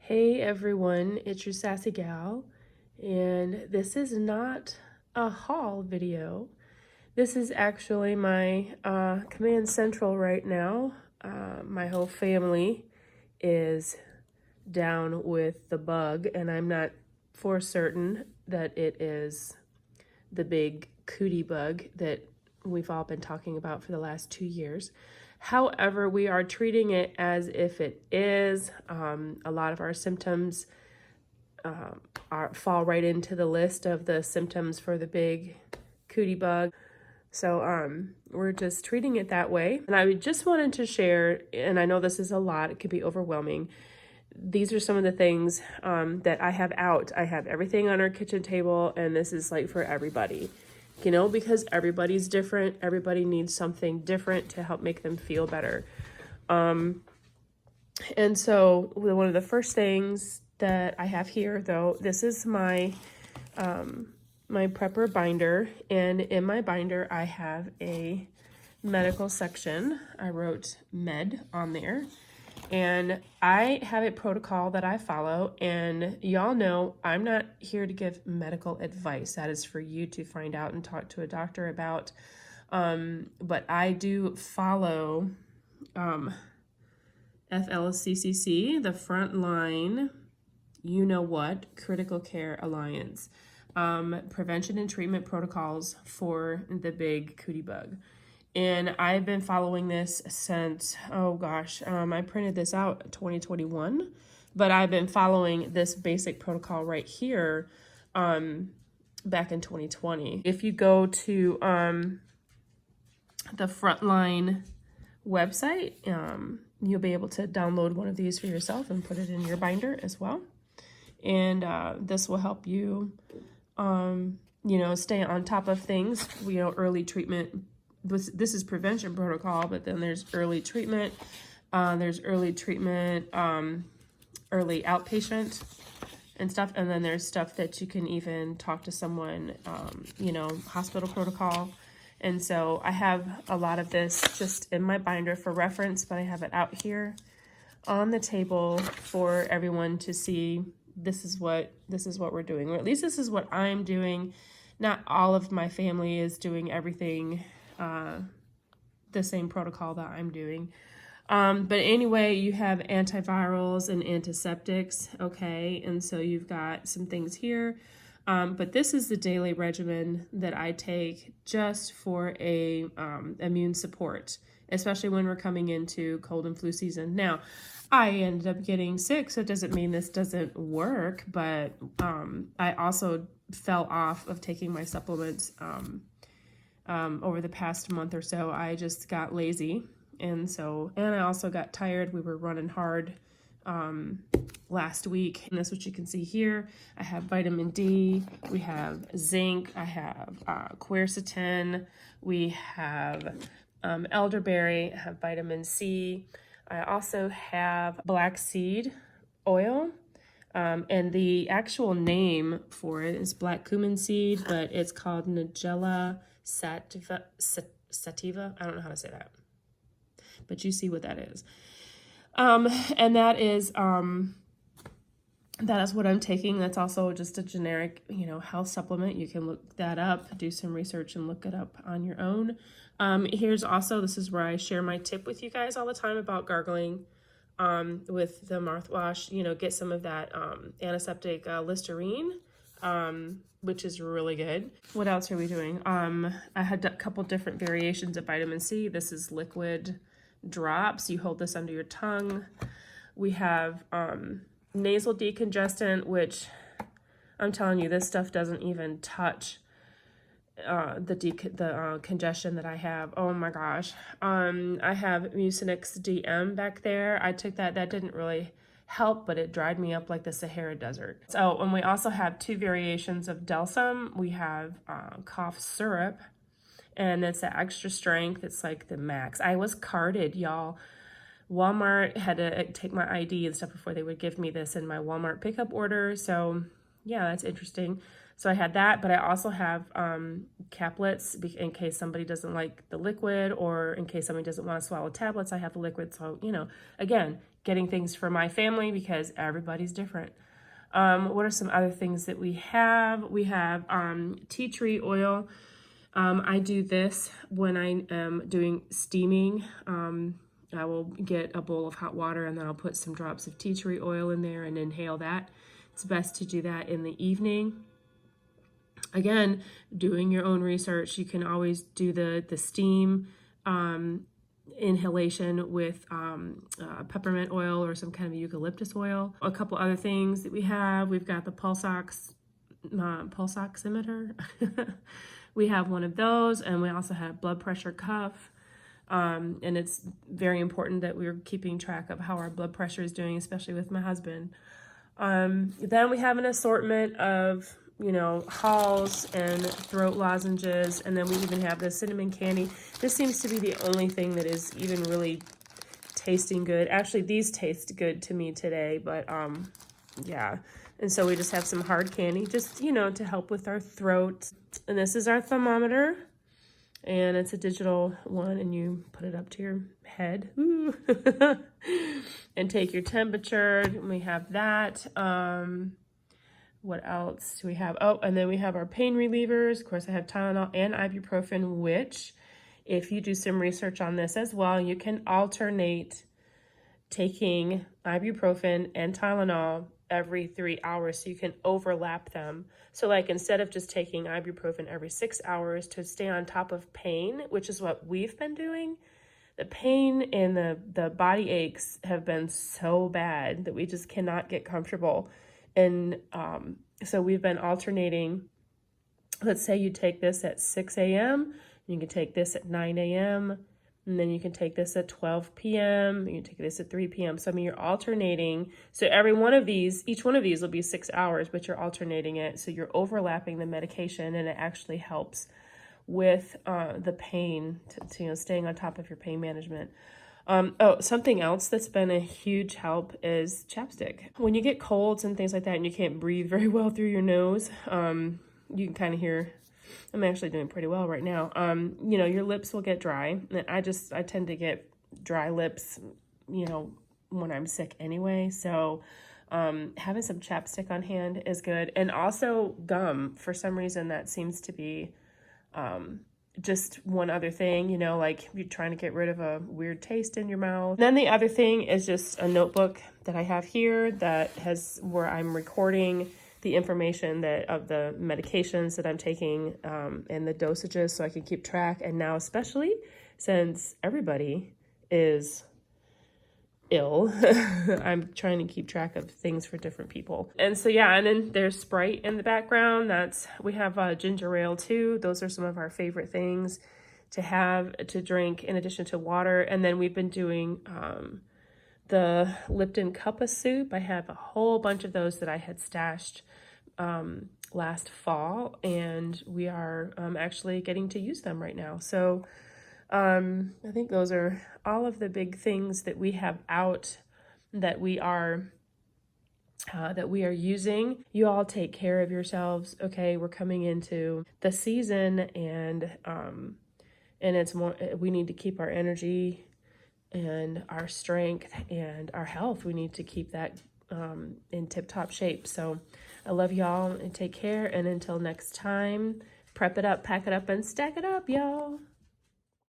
Hey everyone, it's your sassy gal, and this is not a haul video. This is actually my command central right now. My whole family is down with the bug, and I'm not for certain that it is the big cootie bug that we've all been talking about for the last 2 years. However, we are treating it as if it is. A lot of our symptoms fall right into the list of the symptoms for the big cootie bug. So we're just treating it that way. And I just wanted to share, and I know this is a lot, it could be overwhelming. These are some of the things that I have out. I have everything on our kitchen table, and this is like for everybody, because everybody's different. Everybody needs something different to help make them feel better. And so one of the first things that I have here, though, this is my my prepper binder, and in my binder I have a medical section. I wrote med on there, and I have a protocol that I follow, and y'all know I'm not here to give medical advice. That is for you to find out and talk to a doctor about. But I do follow FLCCC, the Frontline, Critical Care Alliance, prevention and treatment protocols for the big cootie bug. And I've been following this since, I printed this out in 2021, but I've been following this basic protocol right here back in 2020. If you go to the Frontline website, you'll be able to download one of these for yourself and put it in your binder as well. And this will help you, stay on top of things, early treatment. This is prevention protocol, but then there's early treatment. Early outpatient and stuff. And then there's stuff that you can even talk to someone, hospital protocol. And so I have a lot of this just in my binder for reference, but I have it out here on the table for everyone to see. This is what we're doing, or at least this is what I'm doing. Not all of my family is doing everything the same protocol that I'm doing. But anyway, you have antivirals and antiseptics, okay? And so you've got some things here. But this is the daily regimen that I take just for a immune support, especially when we're coming into cold and flu season. Now, I ended up getting sick, so it doesn't mean this doesn't work, but I also fell off of taking my supplements over the past month or so. I just got lazy, and I also got tired. We were running hard last week, and that's what you can see here. I have vitamin D, we have zinc, I have quercetin, we have elderberry, I have vitamin C. I also have black seed oil, and the actual name for it is black cumin seed, but it's called Nigella sativa. I don't know how to say that, but you see what that is. And that is what I'm taking. That's also just a generic, health supplement. You can look that up, do some research and look it up on your own. This is where I share my tip with you guys all the time about gargling with the mouthwash. Get some of that antiseptic Listerine, which is really good. What else are we doing? I had a couple different variations of vitamin C. This is liquid drops. You hold this under your tongue. We have nasal decongestant, which I'm telling you, this stuff doesn't even touch the congestion that I have. Oh my gosh. I have Mucinex DM back there. I took that. That didn't really help, but it dried me up like the Sahara Desert. So, and we also have two variations of Delsum. We have cough syrup, and it's the extra strength. It's like the max. I was carded, y'all. Walmart had to take my ID and stuff before they would give me this in my Walmart pickup order. So yeah, that's interesting. So I had that, but I also have caplets in case somebody doesn't like the liquid, or in case somebody doesn't want to swallow tablets. I have the liquid. So, again, getting things for my family because everybody's different. What are some other things that we have? We have tea tree oil. I do this when I am doing steaming. I will get a bowl of hot water and then I'll put some drops of tea tree oil in there and inhale that. It's best to do that in the evening. Again, doing your own research, you can always do the steam inhalation with peppermint oil or some kind of eucalyptus oil. A couple other things that we have, we've got the pulse oximeter. We have one of those, and we also have blood pressure cuff. And it's very important that we're keeping track of how our blood pressure is doing, especially with my husband. Then we have an assortment of, Halls and throat lozenges, and then we even have the cinnamon candy. This seems to be the only thing that is even really tasting good. Actually, these taste good to me today, but yeah. And so we just have some hard candy, just, to help with our throat. And this is our thermometer, and it's a digital one, and you put it up to your head. Ooh. And take your temperature. We have that. What else do we have? Oh, and then we have our pain relievers. Of course, I have Tylenol and ibuprofen, which if you do some research on this as well, you can alternate taking ibuprofen and Tylenol every 3 hours, so you can overlap them. So like instead of just taking ibuprofen every 6 hours to stay on top of pain, which is what we've been doing, the pain and the body aches have been so bad that we just cannot get comfortable. And so we've been alternating. Let's say you take this at 6 a.m., you can take this at 9 a.m., and then you can take this at 12 p.m., you can take this at 3 p.m. So I mean, you're alternating. So every one of these, each one of these will be 6 hours, but you're alternating it. So you're overlapping the medication, and it actually helps with the pain, to staying on top of your pain management. Something else that's been a huge help is chapstick. When you get colds and things like that and you can't breathe very well through your nose, you can kind of hear, I'm actually doing pretty well right now. Your lips will get dry. And I tend to get dry lips, when I'm sick anyway. So having some chapstick on hand is good. And also gum. For some reason, that seems to be just one other thing, like you're trying to get rid of a weird taste in your mouth. Then the other thing is just a notebook that I have here that has where I'm recording the information of the medications that I'm taking and the dosages, so I can keep track. And now, especially since everybody is ill, I'm trying to keep track of things for different people. And so yeah, and then there's Sprite in the background. We have ginger ale too. Those are some of our favorite things to have to drink in addition to water. And then we've been doing the Lipton cup of soup. I have a whole bunch of those that I had stashed last fall, and we are actually getting to use them right now. So I think those are all of the big things that we have out that we are using. You all take care of yourselves. Okay, we're coming into the season, and it's more. We need to keep our energy and our strength and our health. We need to keep that in tip-top shape. So I love y'all, and take care. And until next time, prep it up, pack it up, and stack it up, y'all.